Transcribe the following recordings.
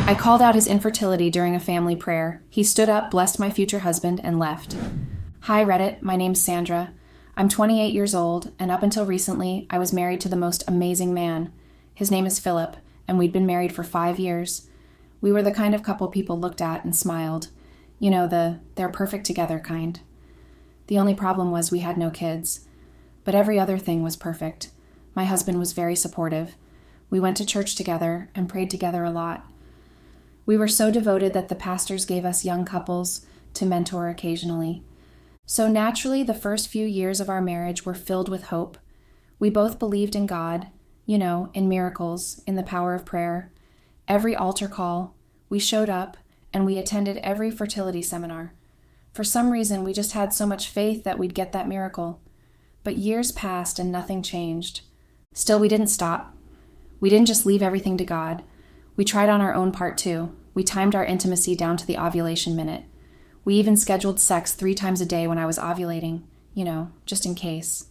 I called out his infertility during a family prayer. He stood up, blessed my future husband, and left. Hi, Reddit. My name's Sandra. I'm 28 years old, and up until recently, I was married to the most amazing man. His name is Philip, and we'd been married for 5 years. We were the kind of couple people looked at and smiled. You know, they're perfect together kind. The only problem was we had no kids. But every other thing was perfect. My husband was very supportive. We went to church together and prayed together a lot. We were so devoted that the pastors gave us young couples to mentor occasionally. So naturally, the first few years of our marriage were filled with hope. We both believed in God, in miracles, in the power of prayer. Every altar call, we showed up, and we attended every fertility seminar. For some reason, we just had so much faith that we'd get that miracle. But years passed and nothing changed. Still, we didn't stop. We didn't just leave everything to God. We tried on our own part too. We timed our intimacy down to the ovulation minute. We even scheduled sex 3 times a day when I was ovulating, just in case.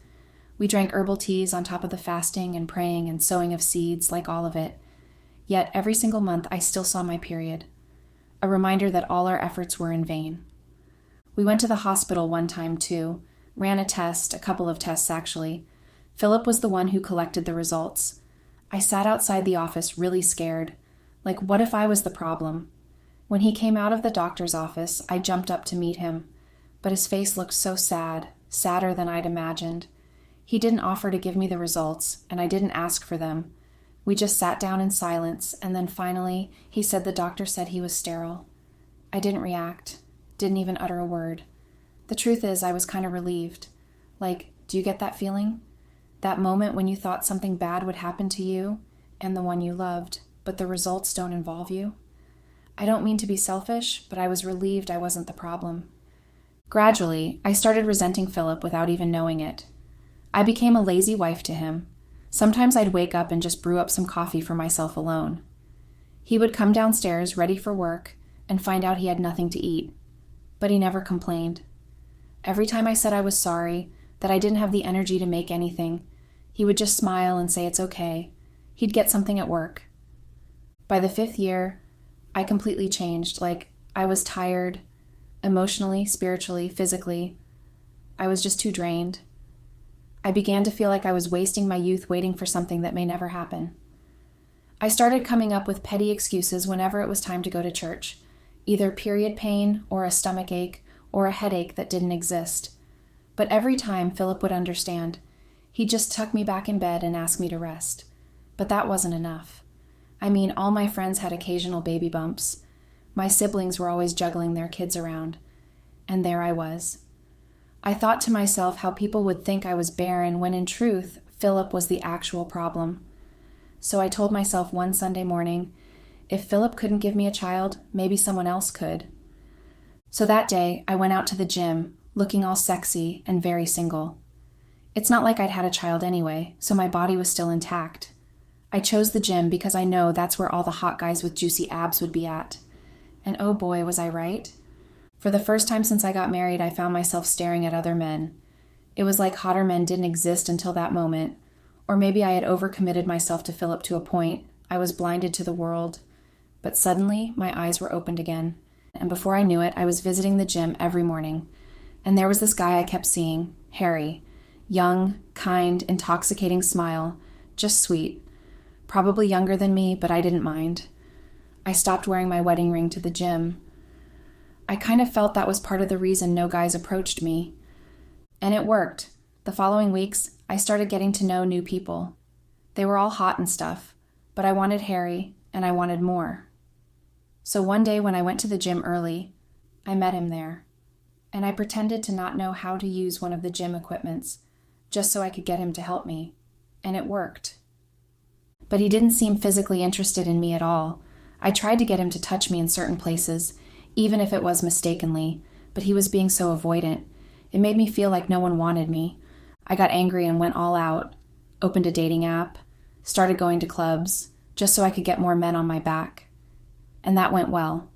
We drank herbal teas on top of the fasting and praying and sowing of seeds, like all of it. Yet every single month I still saw my period. A reminder that all our efforts were in vain. We went to the hospital one time too, ran a couple of tests actually. Philip was the one who collected the results. I sat outside the office really scared. Like, what if I was the problem? When he came out of the doctor's office, I jumped up to meet him. But his face looked so sad, sadder than I'd imagined. He didn't offer to give me the results, and I didn't ask for them. We just sat down in silence, and then finally, he said the doctor said he was sterile. I didn't react, didn't even utter a word. The truth is, I was kind of relieved. Like, do you get that feeling? That moment when you thought something bad would happen to you and the one you loved, but the results don't involve you? I don't mean to be selfish, but I was relieved I wasn't the problem. Gradually, I started resenting Philip without even knowing it. I became a lazy wife to him. Sometimes I'd wake up and just brew up some coffee for myself alone. He would come downstairs ready for work and find out he had nothing to eat, but he never complained. Every time I said I was sorry, that I didn't have the energy to make anything, he would just smile and say it's okay. He'd get something at work. By the 5th year, I completely changed. Like, I was tired, emotionally, spiritually, physically. I was just too drained. I began to feel like I was wasting my youth waiting for something that may never happen. I started coming up with petty excuses whenever it was time to go to church, either period pain or a stomach ache or a headache that didn't exist. But every time, Philip would understand. He'd just tuck me back in bed and ask me to rest. But that wasn't enough. I mean, all my friends had occasional baby bumps. My siblings were always juggling their kids around. And there I was. I thought to myself how people would think I was barren when in truth, Philip was the actual problem. So I told myself one Sunday morning, if Philip couldn't give me a child, maybe someone else could. So that day, I went out to the gym, looking all sexy and very single. It's not like I'd had a child anyway, so my body was still intact. I chose the gym because I know that's where all the hot guys with juicy abs would be at. And oh boy, was I right. For the first time since I got married, I found myself staring at other men. It was like hotter men didn't exist until that moment, or maybe I had overcommitted myself to Philip to a point. I was blinded to the world. But suddenly, my eyes were opened again, and before I knew it, I was visiting the gym every morning. And there was this guy I kept seeing, Harry. Young, kind, intoxicating smile, just sweet. Probably younger than me, but I didn't mind. I stopped wearing my wedding ring to the gym. I kind of felt that was part of the reason no guys approached me. And it worked. The following weeks, I started getting to know new people. They were all hot and stuff, but I wanted Harry, and I wanted more. So one day when I went to the gym early, I met him there. And I pretended to not know how to use one of the gym equipments, just so I could get him to help me. And it worked. But he didn't seem physically interested in me at all. I tried to get him to touch me in certain places, even if it was mistakenly, but he was being so avoidant. It made me feel like no one wanted me. I got angry and went all out, opened a dating app, started going to clubs, just so I could get more men on my back. And that went well.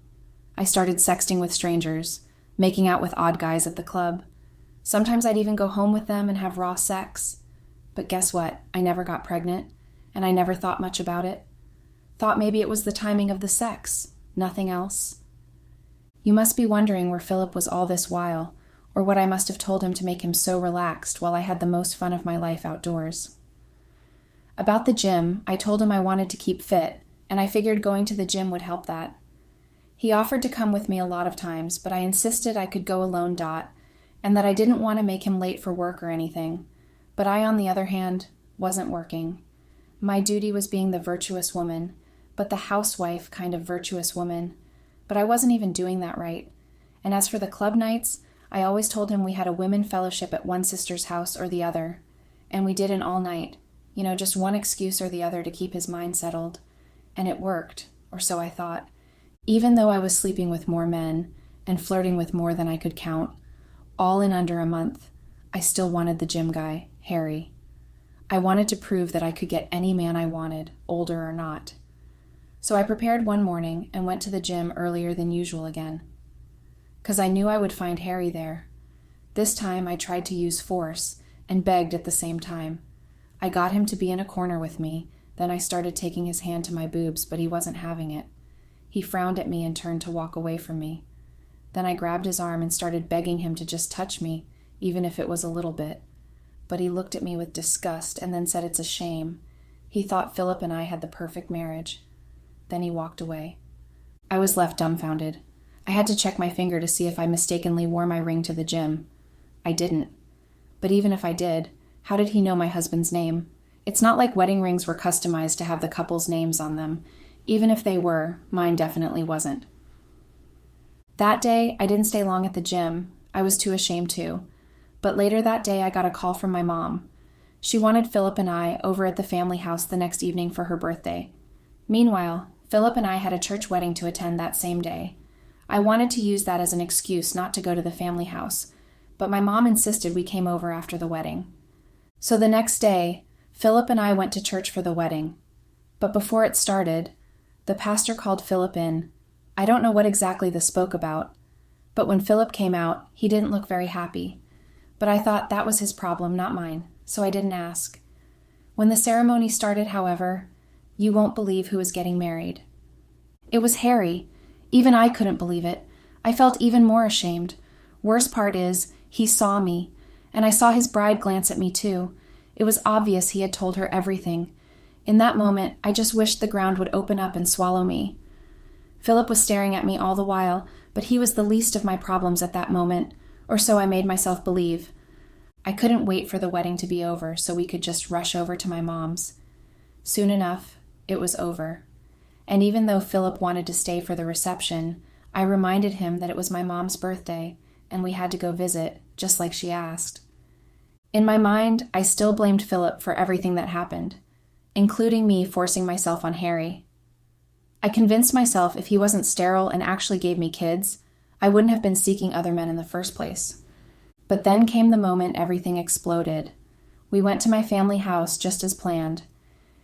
I started sexting with strangers, making out with odd guys at the club. Sometimes I'd even go home with them and have raw sex. But guess what? I never got pregnant, and I never thought much about it. Thought maybe it was the timing of the sex, Nothing else? You must be wondering where Philip was all this while, or what I must have told him to make him so relaxed while I had the most fun of my life outdoors. About the gym, I told him I wanted to keep fit, and I figured going to the gym would help that. He offered to come with me a lot of times, but I insisted I could go alone, and that I didn't want to make him late for work or anything. But I, on the other hand, wasn't working. My duty was being the virtuous woman, but the housewife kind of virtuous woman. But I wasn't even doing that right. And as for the club nights, I always told him we had a women fellowship at one sister's house or the other. And we did an all night, just one excuse or the other to keep his mind settled. And it worked, or so I thought. Even though I was sleeping with more men and flirting with more than I could count, all in under a month, I still wanted the gym guy, Harry. I wanted to prove that I could get any man I wanted, older or not. So I prepared one morning and went to the gym earlier than usual again. 'Cause I knew I would find Harry there. This time I tried to use force and begged at the same time. I got him to be in a corner with me, then I started taking his hand to my boobs, but he wasn't having it. He frowned at me and turned to walk away from me. Then I grabbed his arm and started begging him to just touch me, even if it was a little bit. But he looked at me with disgust and then said it's a shame. He thought Philip and I had the perfect marriage. Then he walked away. I was left dumbfounded. I had to check my finger to see if I mistakenly wore my ring to the gym. I didn't. But even if I did, how did he know my husband's name? It's not like wedding rings were customized to have the couple's names on them. Even if they were, mine definitely wasn't. That day, I didn't stay long at the gym. I was too ashamed to. But later that day, I got a call from my mom. She wanted Philip and I over at the family house the next evening for her birthday. Meanwhile, Philip and I had a church wedding to attend that same day. I wanted to use that as an excuse not to go to the family house, but my mom insisted we came over after the wedding. So the next day, Philip and I went to church for the wedding. But before it started, the pastor called Philip in. I don't know what exactly this spoke about, but when Philip came out, he didn't look very happy. But I thought that was his problem, not mine, so I didn't ask. When the ceremony started, however, you won't believe who was getting married. It was Harry. Even I couldn't believe it. I felt even more ashamed. Worst part is, he saw me, and I saw his bride glance at me too. It was obvious he had told her everything. In that moment, I just wished the ground would open up and swallow me. Philip was staring at me all the while, but he was the least of my problems at that moment, or so I made myself believe. I couldn't wait for the wedding to be over so we could just rush over to my mom's. Soon enough, it was over. And even though Philip wanted to stay for the reception, I reminded him that it was my mom's birthday, and we had to go visit, just like she asked. In my mind, I still blamed Philip for everything that happened, including me forcing myself on Harry. I convinced myself if he wasn't sterile and actually gave me kids, I wouldn't have been seeking other men in the first place. But then came the moment everything exploded. We went to my family house just as planned,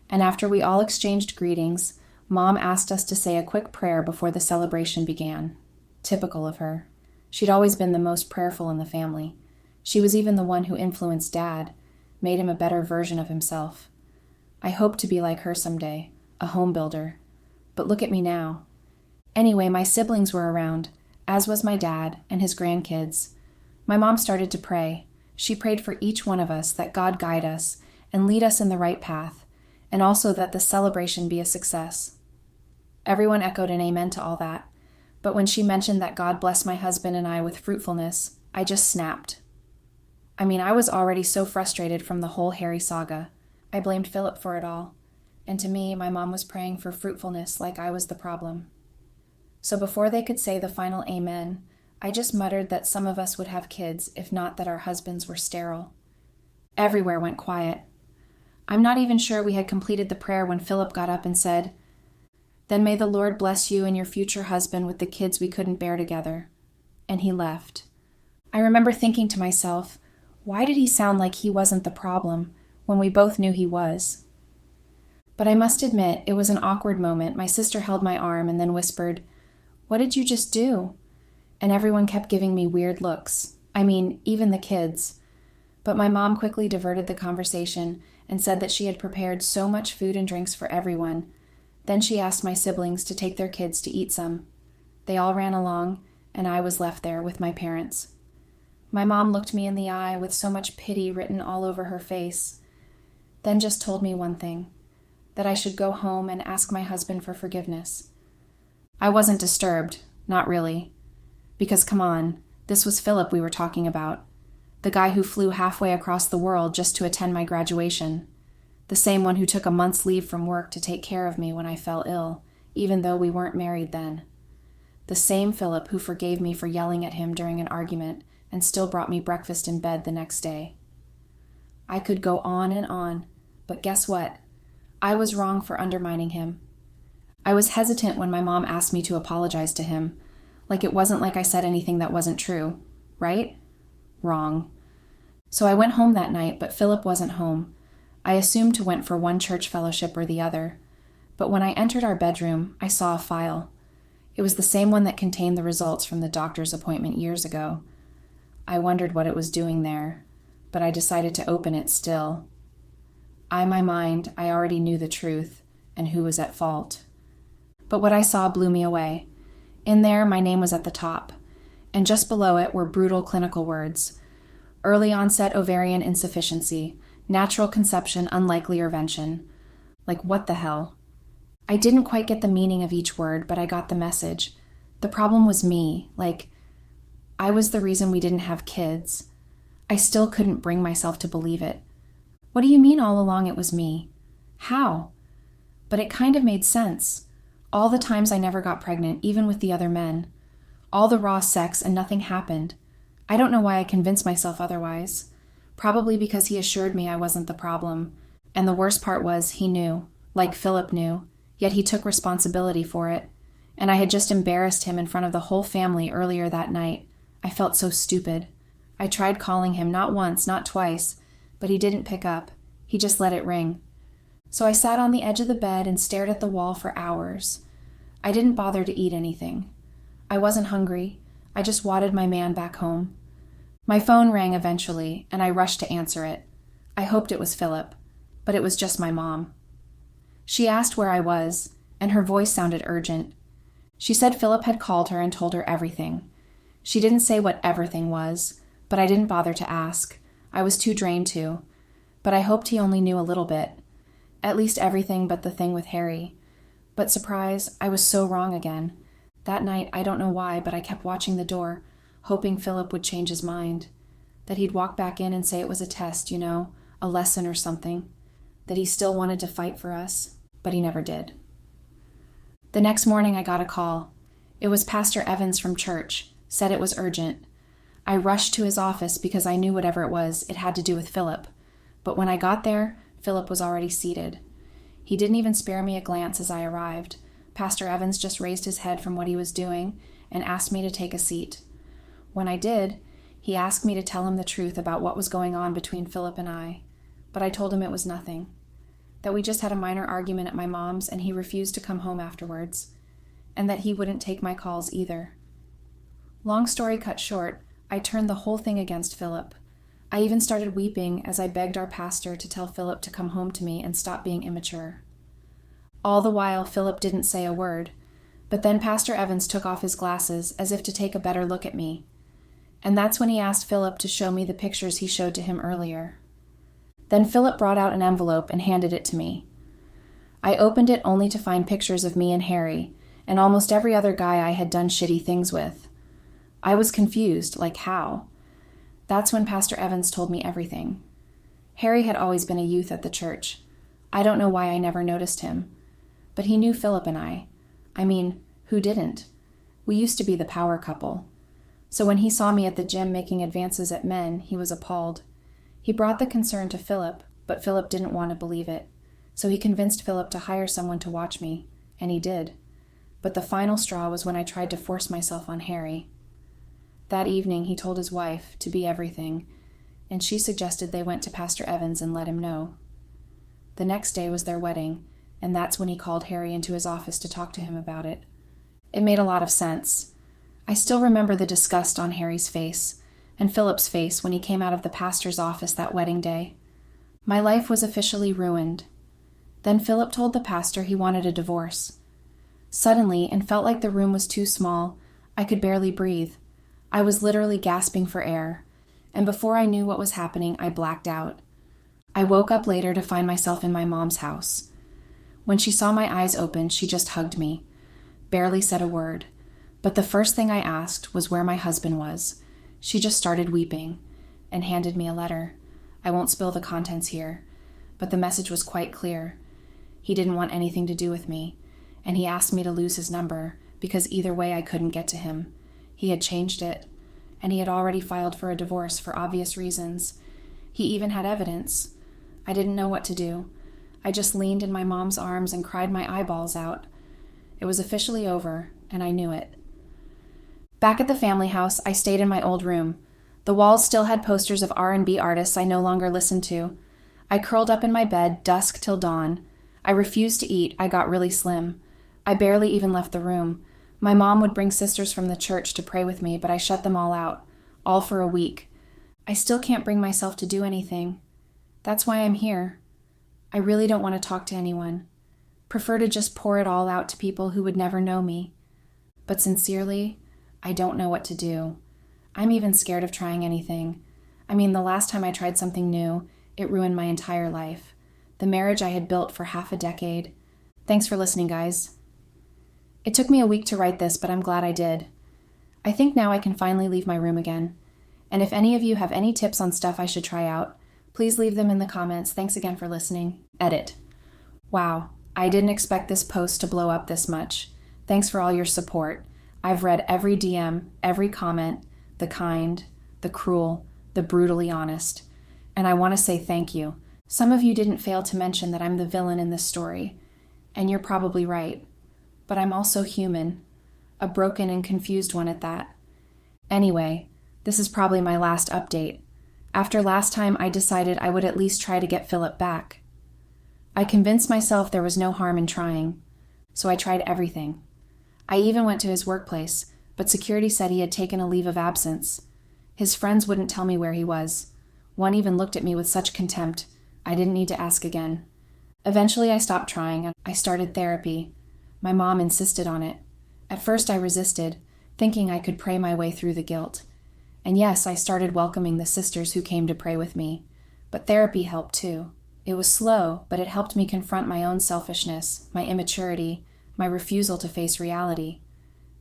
and after we all exchanged greetings, Mom asked us to say a quick prayer before the celebration began. Typical of her. She'd always been the most prayerful in the family. She was even the one who influenced Dad, made him a better version of himself. I hope to be like her someday, a home builder. But look at me now. Anyway, my siblings were around, as was my dad and his grandkids. My mom started to pray. She prayed for each one of us that God guide us and lead us in the right path, and also that the celebration be a success. Everyone echoed an amen to all that, but when she mentioned that God bless my husband and I with fruitfulness, I just snapped. I was already so frustrated from the whole Harry saga. I blamed Philip for it all, and to me, my mom was praying for fruitfulness like I was the problem. So before they could say the final amen, I just muttered that some of us would have kids, if not that our husbands were sterile. Everywhere went quiet. I'm not even sure we had completed the prayer when Philip got up and said, "Then may the Lord bless you and your future husband with the kids we couldn't bear together." And he left. I remember thinking to myself, why did he sound like he wasn't the problem when we both knew he was? But I must admit, it was an awkward moment. My sister held my arm and then whispered, "What did you just do?" And everyone kept giving me weird looks. Even the kids. But my mom quickly diverted the conversation and said that she had prepared so much food and drinks for everyone Then she asked my siblings to take their kids to eat some. They all ran along, and I was left there with my parents. My mom looked me in the eye with so much pity written all over her face, then just told me one thing, that I should go home and ask my husband for forgiveness. I wasn't disturbed, not really. Because come on, this was Philip we were talking about. The guy who flew halfway across the world just to attend my graduation. The same one who took a month's leave from work to take care of me when I fell ill, even though we weren't married then. The same Philip who forgave me for yelling at him during an argument and still brought me breakfast in bed the next day. I could go on, but guess what? I was wrong for undermining him. I was hesitant when my mom asked me to apologize to him, like it wasn't like I said anything that wasn't true, right? Wrong. So I went home that night, but Philip wasn't home. I assumed he went for one church fellowship or the other, but when I entered our bedroom, I saw a file. It was the same one that contained the results from the doctor's appointment years ago. I wondered what it was doing there, but I decided to open it still. I already knew the truth and who was at fault. But what I saw blew me away. In there, my name was at the top, and just below it were brutal clinical words. Early onset ovarian insufficiency, natural conception, unlikely intervention. Like, what the hell? I didn't quite get the meaning of each word, but I got the message. The problem was me. I was the reason we didn't have kids. I still couldn't bring myself to believe it. What do you mean all along it was me? How? But it kind of made sense. All the times I never got pregnant, even with the other men. All the raw sex and nothing happened. I don't know why I convinced myself otherwise. Probably because he assured me I wasn't the problem. And the worst part was he knew, like Philip knew, yet he took responsibility for it. And I had just embarrassed him in front of the whole family earlier that night. I felt so stupid. I tried calling him, not once, not twice, but he didn't pick up. He just let it ring. So I sat on the edge of the bed and stared at the wall for hours. I didn't bother to eat anything. I wasn't hungry. I just wanted my man back home. My phone rang eventually, and I rushed to answer it. I hoped it was Philip, but it was just my mom. She asked where I was, and her voice sounded urgent. She said Philip had called her and told her everything. She didn't say what everything was, but I didn't bother to ask. I was too drained to. But I hoped he only knew a little bit. At least everything but the thing with Harry. But surprise, I was so wrong again. That night, I don't know why, but I kept watching the door, hoping Philip would change his mind. That he'd walk back in and say it was a test, a lesson or something. That he still wanted to fight for us, but he never did. The next morning, I got a call. It was Pastor Evans from church, said it was urgent. I rushed to his office because I knew whatever it was, it had to do with Philip. But when I got there, Philip was already seated. He didn't even spare me a glance as I arrived. Pastor Evans just raised his head from what he was doing and asked me to take a seat. When I did, he asked me to tell him the truth about what was going on between Philip and I, but I told him it was nothing. That we just had a minor argument at my mom's and he refused to come home afterwards, and that he wouldn't take my calls either. Long story cut short, I turned the whole thing against Philip. I even started weeping as I begged our pastor to tell Philip to come home to me and stop being immature. All the while, Philip didn't say a word, but then Pastor Evans took off his glasses as if to take a better look at me. And that's when he asked Philip to show me the pictures he showed to him earlier. Then Philip brought out an envelope and handed it to me. I opened it only to find pictures of me and Harry, and almost every other guy I had done shitty things with. I was confused, like how? That's when Pastor Evans told me everything. Harry had always been a youth at the church. I don't know why I never noticed him. But he knew Philip and I. Who didn't? We used to be the power couple. So when he saw me at the gym making advances at men, he was appalled. He brought the concern to Philip, but Philip didn't want to believe it. So he convinced Philip to hire someone to watch me, and he did. But the final straw was when I tried to force myself on Harry. That evening, he told his wife to be everything, and she suggested they went to Pastor Evans and let him know. The next day was their wedding, and that's when he called Harry into his office to talk to him about it. It made a lot of sense. I still remember the disgust on Harry's face, and Philip's face when he came out of the pastor's office that wedding day. My life was officially ruined. Then Philip told the pastor he wanted a divorce. Suddenly, and felt like the room was too small, I could barely breathe. I was literally gasping for air, and before I knew what was happening, I blacked out. I woke up later to find myself in my mom's house. When she saw my eyes open, she just hugged me, barely said a word. But the first thing I asked was where my husband was. She just started weeping and handed me a letter. I won't spill the contents here, but the message was quite clear. He didn't want anything to do with me, and he asked me to lose his number because either way I couldn't get to him. He had changed it, and he had already filed for a divorce for obvious reasons. He even had evidence. I didn't know what to do. I just leaned in my mom's arms and cried my eyeballs out. It was officially over, and I knew it. Back at the family house, I stayed in my old room. The walls still had posters of R&B artists I no longer listened to. I curled up in my bed, dusk till dawn. I refused to eat. I got really slim. I barely even left the room. My mom would bring sisters from the church to pray with me, but I shut them all out, all for a week. I still can't bring myself to do anything. That's why I'm here. I really don't want to talk to anyone. Prefer to just pour it all out to people who would never know me. But sincerely, I don't know what to do. I'm even scared of trying anything. I mean, the last time I tried something new, it ruined my entire life. The marriage I had built for half a decade. Thanks for listening, guys. It took me a week to write this, but I'm glad I did. I think now I can finally leave my room again. And if any of you have any tips on stuff I should try out, please leave them in the comments. Thanks again for listening. Edit. Wow, I didn't expect this post to blow up this much. Thanks for all your support. I've read every DM, every comment, the kind, the cruel, the brutally honest. And I want to say thank you. Some of you didn't fail to mention that I'm the villain in this story. And you're probably right. But I'm also human. A broken and confused one at that. Anyway, this is probably my last update. After last time, I decided I would at least try to get Philip back. I convinced myself there was no harm in trying. So I tried everything. I even went to his workplace, but security said he had taken a leave of absence. His friends wouldn't tell me where he was. One even looked at me with such contempt, I didn't need to ask again. Eventually I stopped trying, and I started therapy. My mom insisted on it. At first I resisted, thinking I could pray my way through the guilt. And yes, I started welcoming the sisters who came to pray with me. But therapy helped too. It was slow, but it helped me confront my own selfishness, my immaturity, my refusal to face reality.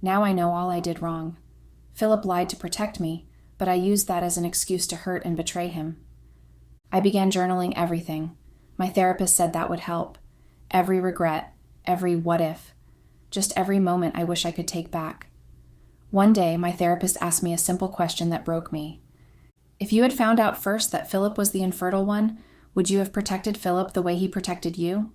Now I know all I did wrong. Philip lied to protect me, but I used that as an excuse to hurt and betray him. I began journaling everything. My therapist said that would help. Every regret, every what if, just every moment I wish I could take back. One day, my therapist asked me a simple question that broke me. If you had found out first that Philip was the infertile one, would you have protected Philip the way he protected you?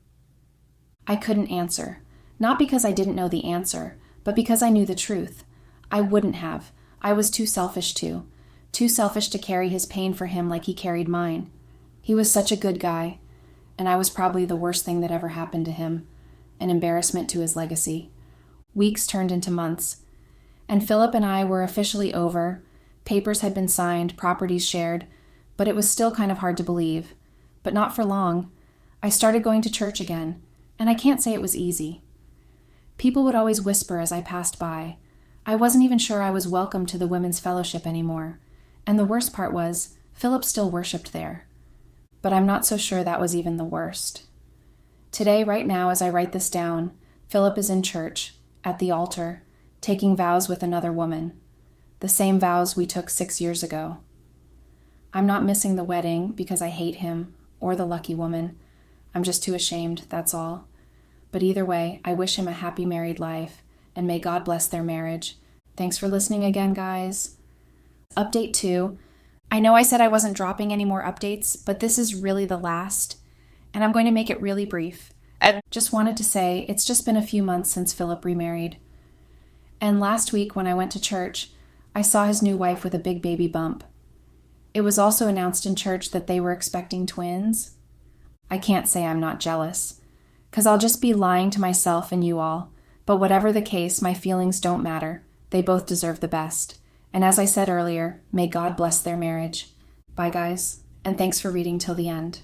I couldn't answer. Not because I didn't know the answer, but because I knew the truth. I wouldn't have. I was too selfish to. Too selfish to carry his pain for him like he carried mine. He was such a good guy, and I was probably the worst thing that ever happened to him, an embarrassment to his legacy. Weeks turned into months, and Philip and I were officially over. Papers had been signed, properties shared, but it was still kind of hard to believe. But not for long. I started going to church again, and I can't say it was easy. People would always whisper as I passed by. I wasn't even sure I was welcome to the women's fellowship anymore, and the worst part was, Philip still worshipped there. But I'm not so sure that was even the worst. Today, right now, as I write this down, Philip is in church, at the altar, taking vows with another woman. The same vows we took 6 years ago. I'm not missing the wedding because I hate him, or the lucky woman. I'm just too ashamed, that's all. But either way, I wish him a happy married life, and may God bless their marriage. Thanks for listening again, guys. Update 2. I know I said I wasn't dropping any more updates, but this is really the last, and I'm going to make it really brief. I just wanted to say it's just been a few months since Philip remarried. And last week when I went to church, I saw his new wife with a big baby bump. It was also announced in church that they were expecting twins. I can't say I'm not jealous, because I'll just be lying to myself and you all. But whatever the case, my feelings don't matter. They both deserve the best. And as I said earlier, may God bless their marriage. Bye, guys, and thanks for reading till the end.